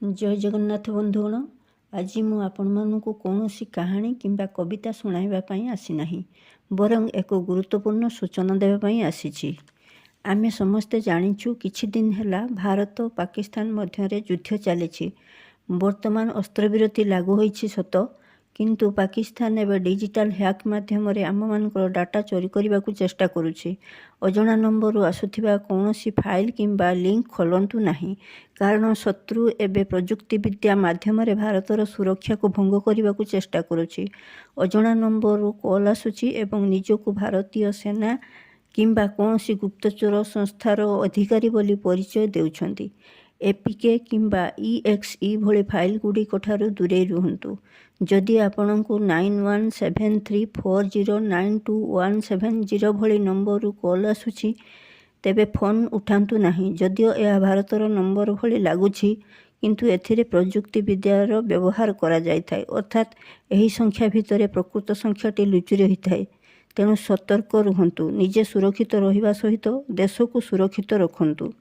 जय जगन्नाथ बंधुगण। आज मु आपको कौन कहानी किंबा कविता शुणाइवाई आसी ना, बरं एक गुरुत्वपूर्ण सूचना देवाई आसी। आमे समस्ते जानिछु किछि दिन हैला भारत पाकिस्तान मध्य युद्ध चली। वर्तमान अस्त्रविरति लागू होइछि सत, किंतु पाकिस्तान एवं डिजिटल हैक माध्यम आम मान डाटा चोरी करने को चेष्टा करुछि। अजणा नंबर आसुथिबा कौनसी फाइल किंबा लिंक खोलंतु नहीं, कारण शत्रु एवं प्रजुक्ति विद्या माध्यम भारतर सुरक्षा को भंग करने को चेष्टा करुछि। अजणा नंबर कॉल आसुछि एवं निजको भारतीय सेना किंबा कौनसी गुप्तचर संस्थार अधिकारी बोली परिचय देउछंती। एपीके किंबा EXE भली फाइल गुड़िक ठारू दूरे रुहंतु। जदि आपनको 9173409217 भली नंबर कॉल आसुछि तेबे फोन उठांतु नहीं। जदिओ यह भारतर नंबर भली लगुछि, किंतु एथिरे प्रजुक्ति विद्यार व्यवहार करा जाय थाए, अर्थात एही संख्या भितरे प्रकृत संख्याटी लुचि रही थाए। तेणु सतर्क रुहंतु, निजे सुरक्षित रहिबा सहित देश को सुरक्षित रखंतु।